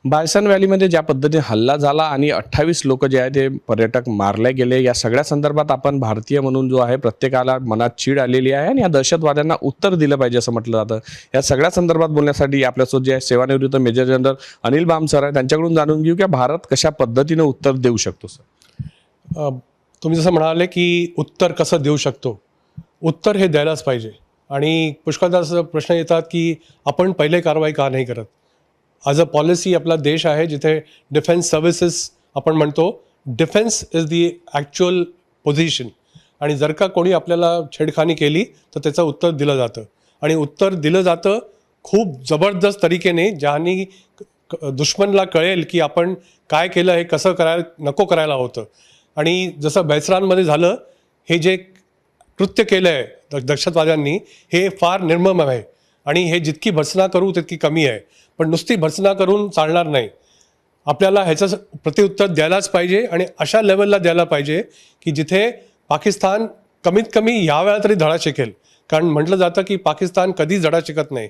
Bison व्हॅलीमध्ये ज्या पद्धतीने हल्ला झाला आणि 28 लोक जे आहे ते पर्यटक मारले गेले, या सगळ्या संदर्भात आपण भारतीय म्हणून जो आहे प्रत्येकाला मनात चीड आलेली आहे आणि या दहशतवाद्यांना उत्तर दिलं पाहिजे असं म्हटलं जातं. या सगळ्या संदर्भात बोलण्यासाठी आपल्यासोबत जे आहे सेवानिवृत्त major general Anil Bam sir आहे, त्यांच्याकडून जाणून घेऊ की भारत कशा पद्धतीने उत्तर देऊ शकतो. सर, तुम्ही जसं म्हणाले की उत्तर कसं देऊ शकतो, उत्तर हे द्यायलाच पाहिजे. आणि पुष्कळदा प्रश्न येतात की आपण पहिले कारवाई का नाही करत. ॲज अ पॉलिसी आपला देश आहे जिथे डिफेन्स सर्व्हिसेस आपण म्हणतो, defence is the actual position. आणि जर का कोणी आपल्याला छेडखानी केली तर त्याचं उत्तर दिलं जातं. आणि उत्तर दिलं जातं खूप जबरदस्त तरीकेने, ज्याने दुश्मनला कळेल की आपण काय केलं, हे कसं करायला नको करायला होतं. आणि जसं बैसरांमध्ये झालं, हे जे कृत्य केलं आहे दहशतवाद्यांनी हे फार निर्मम आहे. आणि हे जितकी भर्त्सना करू तितकी कमी आहे. पण नुसती भर्त्सना करून चालणार नाही, आपल्याला ह्याचं प्रत्युत्तर द्यायलाच पाहिजे. आणि अशा लेवलला द्यायला पाहिजे की जिथे पाकिस्तान कमीत कमी ह्या वेळा तरी धडा शिकेल. कारण म्हटलं जातं की पाकिस्तान कधीच धडा शिकत नाही.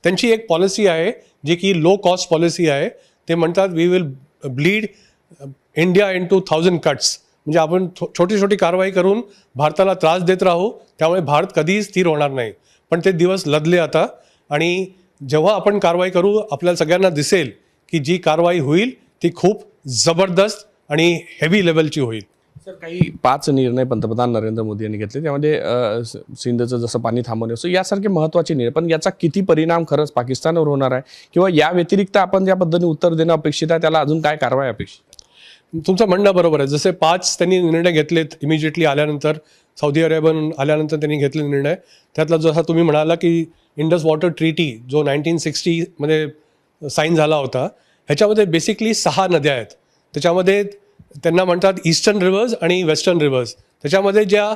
त्यांची एक पॉलिसी आहे जी की लो कॉस्ट पॉलिसी आहे. ते म्हणतात we will bleed India into 1000 cuts. म्हणजे आपण छोटी छोटी कारवाई करून भारताला त्रास देत राहू, त्यामुळे भारत कधीही स्थिर होणार नाही. पण ते दिवस लदले आता. आणि जेव्हा आपण कारवाई करू आपल्याला सगळ्यांना दिसेल की जी कारवाई होईल ती खूप जबरदस्त आणि हेवी लेवलची होईल. सर, काही 5 निर्णय पंतप्रधान नरेंद्र मोदी यांनी घेतले, त्यामध्ये सिंधचं जसं पाणी थांबवणे असो यासारखे महत्त्वाचे निर्णय. पण याचा किती परिणाम खरंच पाकिस्तानवर होणार आहे, किंवा या व्यतिरिक्त आपण ज्या पद्धतीने उत्तर देणं अपेक्षित आहे त्याला अजून काय कारवाई अपेक्षित आहे? तुमचं म्हणणं बरोबर आहे. जसे 5 त्यांनी निर्णय घेतलेत इमिजिएटली आल्यानंतर, सौदी अरेबियन आल्यानंतर त्यांनी घेतले निर्णय. त्यातला जसा तुम्ही म्हणाला की इंडस वॉटर ट्रीटी जो 1960 मध्ये साईन झाला होता, ह्याच्यामध्ये बेसिकली 6 नद्या आहेत. त्याच्यामध्ये त्यांना म्हणतात ईस्टर्न रिव्हर्स आणि वेस्टर्न रिव्हर्स. त्याच्यामध्ये ज्या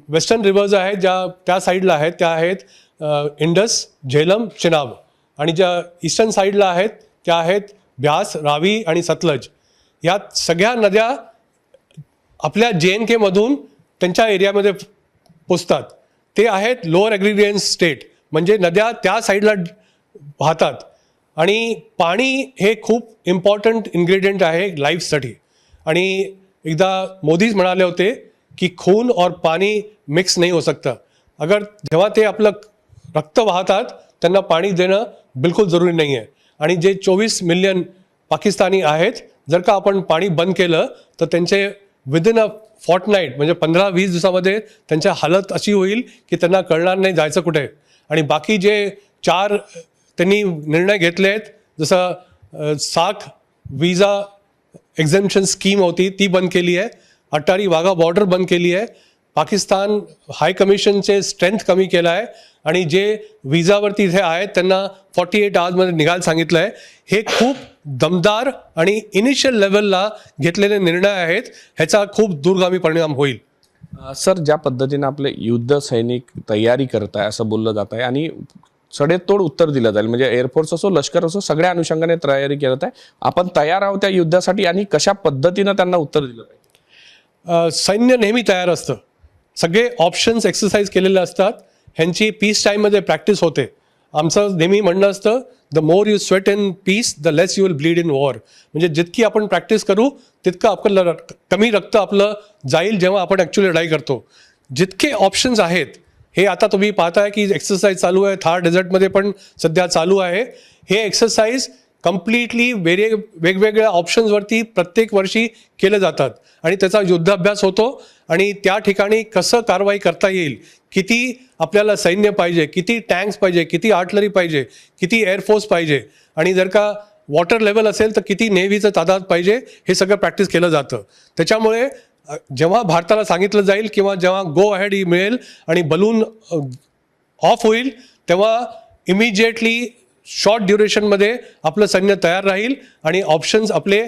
वेस्टर्न रिव्हर्स आहेत ज्या त्या साईडला आहेत त्या आहेत इंडस, झेलम, चिनाब. आणि ज्या ईस्टर्न साईडला आहेत त्या आहेत ब्यास, रावी आणि सतलज. या सगळ्या नद्या आपल्या JNK मधून त्यांच्या एरियामध्ये पोचतात. ते आहेत लोअर ॲग्रिडियन्स स्टेट, म्हणजे नद्या त्या साईडला वाहतात. आणि पाणी हे खूप इम्पॉर्टंट इन्ग्रेडियंट आहे लाईफसाठी. आणि एकदा मोदीच म्हणाले होते की खून और पाणी मिक्स नहीं हो सकता. अगर जेव्हा ते आपलं रक्त वाहतात त्यांना पाणी देणं बिलकुल जरुरी नाही आहे. आणि जे 24 मिलियन पाकिस्तानी आहेत, जर का आपण पाणी बंद केलं तर त्यांचे विदिन अ फॉर्टनाईट म्हणजे 15-20 दिवसामध्ये त्यांच्या हालत अशी होईल की त्यांना कळणार नाही जायचं कुठे. आणि बाकी जे 4 त्यांनी निर्णय घेतले आहेत, जसं साख विजा एक्झेम्पशन स्कीम होती ती बंद केली आहे. अटारी वाघा बॉर्डर बंद केली आहे. पाकिस्तान हाय कमिशनचे स्ट्रेंथ कमी केला आहे. आणि जे विजावरती इथे आहेत त्यांना 48 आवर्समध्ये निघायला सांगितलं आहे. हे खूप दमदार आणि इनिशियल लेवलला घेतलेले निर्णय आहेत. ह्याचा खूप दूरगामी परिणाम होईल. सर, ज्या पद्धतीने आपले युद्ध सैनिक तयारी करत आहे असं बोललं जात आहे आणि सडेतोड उत्तर दिलं जाईल, म्हणजे एअरफोर्स असो, लष्कर असो, सगळ्या अनुषंगाने तयारी करत आहे. आपण तयार आहोत त्या युद्धासाठी आणि कशा पद्धतीनं त्यांना उत्तर दिलं पाहिजे? सैन्य नेहमी तयार असतं. सगळे ऑप्शन्स एक्सरसाइज केलेले असतात. ह्यांची पीस टाईममध्ये प्रॅक्टिस होते. आमचं नेहमी म्हणणं असतं the more you sweat in peace the less you will bleed in war. म्हणजे जितकी आपण प्रॅक्टिस करू तितकं आपलं कमी रक्त आपलं जाईल जेव्हा आपण ॲक्च्युअली लढाई करतो. जितके ऑप्शन्स आहेत, हे आता तुम्ही पाहताय की एक्सरसाइज चालू आहे. थार डेझर्टमध्ये पण सध्या चालू आहे. हे एक्सरसाइज कम्प्लिटली वेगवेगळ्या ऑप्शन्सवरती प्रत्येक वर्षी केले जातात. आणि त्याचा युद्धाभ्यास होतो. आणि त्या ठिकाणी कसं कारवाई करता येईल, किती आपल्याला सैन्य पाहिजे, किती टँक्स पाहिजे, किती आर्टलरी पाहिजे, किती एअरफोर्स पाहिजे, आणि जर का वॉटर लेवल असेल तर किती नेव्हीचं तादाद पाहिजे, हे सगळं प्रॅक्टिस केलं जातं. त्याच्यामुळे जेव्हा भारताला सांगितलं जाईल किंवा जेव्हा गो अहेड मिळेल आणि बलून ऑफ होईल, तेव्हा इमिजिएटली शॉर्ट ड्युरेशनमध्ये आपलं सैन्य तयार राहील. आणि ऑप्शन्स आपले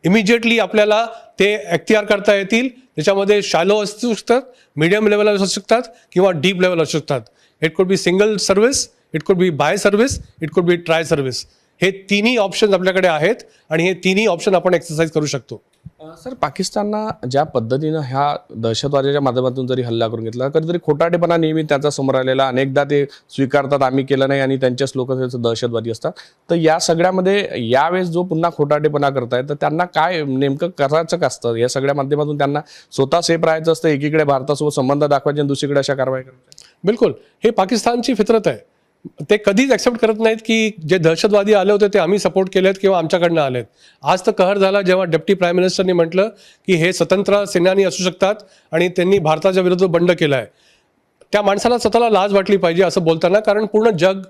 इमिजिएटली आपल्याला ते अख्तियार करता येतील. त्याच्यामध्ये शॅलो असू शकतात, मीडियम लेवल असू शकतात किंवा डीप लेवल असू शकतात. It could be single service, it could be bye service, it could be try service. हे तिन्ही ऑप्शन्स आपल्याकडे आहेत आणि हे तिन्ही ऑप्शन आपण एक्सरसाइज करू शकतो. सर, पाकिस्ताननं ज्या पद्धतीनं ह्या दहशतवादाच्या माध्यमातून जरी हल्ला करून घेतला, कधीतरी खोटाटेपणा नेहमी त्याचा समोर आलेला, अनेकदा ते स्वीकारतात आम्ही केलं नाही आणि त्यांच्याच लोक त्याचं दहशतवादी असतात. तर या सगळ्यामध्ये यावेळेस जो पुन्हा खोटाटेपणा करताय, तर त्यांना काय नेमकं करायचं का असतं? या सगळ्या माध्यमातून त्यांना स्वतः सेफ राहायचं असतं, एकीकडे भारतासोबत संबंध दाखवायचे आणि दुसरीकडे अशा कारवाई करायच्या? बिलकुल, हे पाकिस्तानची फितरत आहे. ते कधीच ॲक्सेप्ट करत नाहीत की जे दहशतवादी आले होते ते आम्ही सपोर्ट केलेत किंवा आमच्याकडनं आलेत. आज तर कहर झाला जेव्हा डेप्टी प्राईम मिनिस्टरनी म्हटलं की हे स्वतंत्र सेनानी असू शकतात आणि त्यांनी भारताच्या विरुद्ध बंड केला आहे. त्या माणसाला स्वतःला लाज वाटली पाहिजे असं बोलताना, कारण पूर्ण जग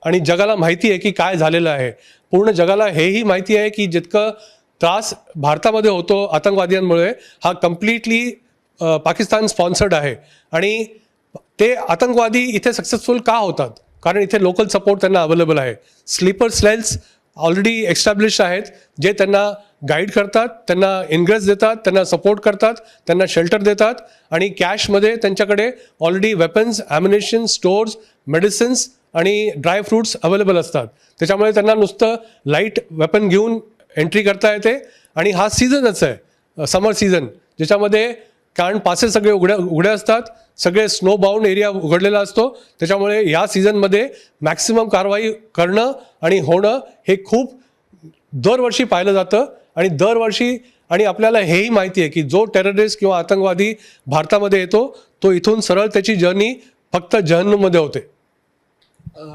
आणि जगाला माहिती आहे की काय झालेलं आहे. पूर्ण जगाला हेही माहिती आहे की जितकं त्रास भारतामध्ये होतो आतंकवाद्यांमुळे, हा कम्प्लिटली पाकिस्तान स्पॉन्सर्ड आहे. आणि ते आतंकवादी इथे सक्सेसफुल का होतात? कारण इथे लोकल सपोर्ट त्यांना अवेलेबल आहे. स्लीपर सेल्स ऑलरेडी एस्टॅब्लिश आहेत, जे त्यांना गाईड करतात, त्यांना इनग्रेस देतात, त्यांना सपोर्ट करतात, त्यांना शेल्टर देतात आणि कॅशमध्ये त्यांच्याकडे ऑलरेडी वेपन्स, ॲम्युनिशन, स्टोर्स, मेडिसिन्स आणि ड्राय फ्रूट्स अवेलेबल असतात. त्याच्यामुळे त्यांना नुसतं लाईट वेपन घेऊन एंट्री करता येते. आणि हा सीझनच आहे, समर सीझन, ज्याच्यामध्ये कारण पासेस सगळे उघडे असतात, सगळे स्नो बाउंड एरिया उघडलेला असतो. त्याच्यामुळे या सीझनमध्ये मॅक्सिमम कारवाई करणं आणि होणं हे खूप दरवर्षी पाहिलं जातं. आणि आपल्याला हेही माहिती आहे की जो टेररिस्ट किंवा आतंकवादी भारतामध्ये येतो तो इथून सरळ त्याची जर्नी फक्त जहन्नममध्ये होते.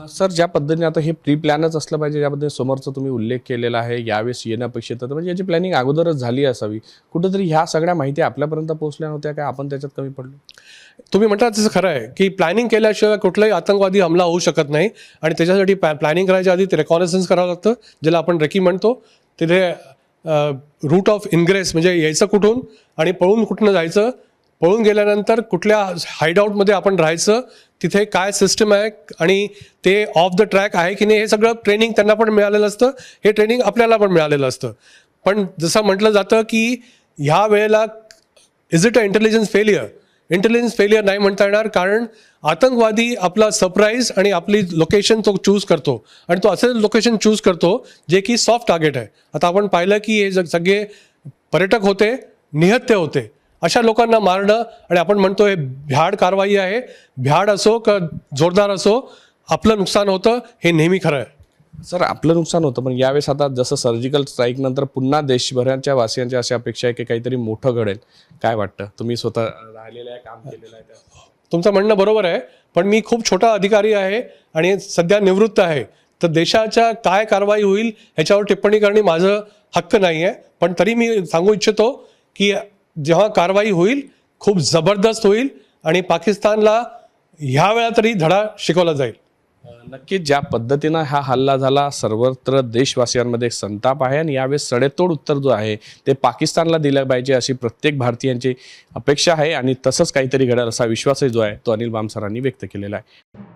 सर, ज्या पद्धतीने आता हे प्री प्लॅनच असलं पाहिजे, ज्याबद्दल समोरचा तुम्ही उल्लेख केलेला आहे, यावेळेस येणं अपेक्षित होतं, म्हणजे याची प्लॅनिंग अगोदरच झाली असावी. कुठंतरी ह्या सगळ्या माहिती आपल्यापर्यंत पोहोचल्या नव्हत्या काय? आपण त्याच्यात कमी पडलो? तुम्ही म्हणता तसं खरं आहे की प्लॅनिंग केल्याशिवाय कुठलाही आतंकवादी हमला होऊ शकत नाही. आणि त्याच्यासाठी प्लॅनिंग करायच्या आधी ते रेकॉनेसन्स करावं लागतं, ज्याला आपण रेकी म्हणतो. तिथे रूट ऑफ इनग्रेस म्हणजे यायचं कुठून आणि पळून कुठनं जायचं, पळून गेल्यानंतर कुठल्या हायडआउटमध्ये आपण राहायचं, तिथे काय सिस्टम आहे आणि ते ऑफ द ट्रॅक आहे की नाही, हे सगळं ट्रेनिंग त्यांना पण मिळालेलं असतं. हे ट्रेनिंग आपल्याला पण मिळालेलं असतं. पण जसं म्हटलं जातं की ह्या वेळेला is it a intelligence failure? Intelligence failure नाही म्हणता येणार, कारण आतंकवादी आपला सरप्राईज आणि आपली लोकेशन तो चूज करतो आणि तो असं लोकेशन चूज करतो जे की सॉफ्ट टार्गेट आहे. आता आपण पाहिलं की हे सगळे पर्यटक होते, निहत्थे होते, अशा लोकांना मारणं आणि आपण म्हणतो हे भ्याड कारवाई आहे. भ्याड असो का जोरदार असो, आपलं नुकसान होतं हे नेहमी खरं आहे. सर, आपलं नुकसान होतं, पण यावेळेस आता जसं सर्जिकल स्ट्राईक नंतर पुन्हा देशभराच्या वासियांच्या अशा अपेक्षा आहे की काहीतरी मोठं घडेल. काय वाटतं? तुम्ही स्वतः राहिलेलं आहे, काम केलेलं आहे. तुमचं म्हणणं बरोबर आहे, पण मी खूप छोटा अधिकारी आहे आणि सध्या निवृत्त आहे. तर देशाच्या काय कारवाई होईल ह्याच्यावर टिप्पणी करणे माझं हक्क नाही आहे. पण तरी मी सांगू इच्छितो की जेव्हा कारवाई होईल खूप जबरदस्त होईल आणि पाकिस्तानला ह्या वेळा तरी धडा शिकवला जाईल. नक्कीच ज्या पद्धतीनं हा हल्ला झाला, सर्वत्र देशवासियांमध्ये संताप आहे आणि यावेळेस सडेतोड उत्तर जो आहे ते पाकिस्तानला दिलं पाहिजे अशी प्रत्येक भारतीयांची अपेक्षा आहे आणि तसंच काहीतरी घडेल असा विश्वासही जो आहे तो अनिल बामसरांनी व्यक्त केलेला आहे.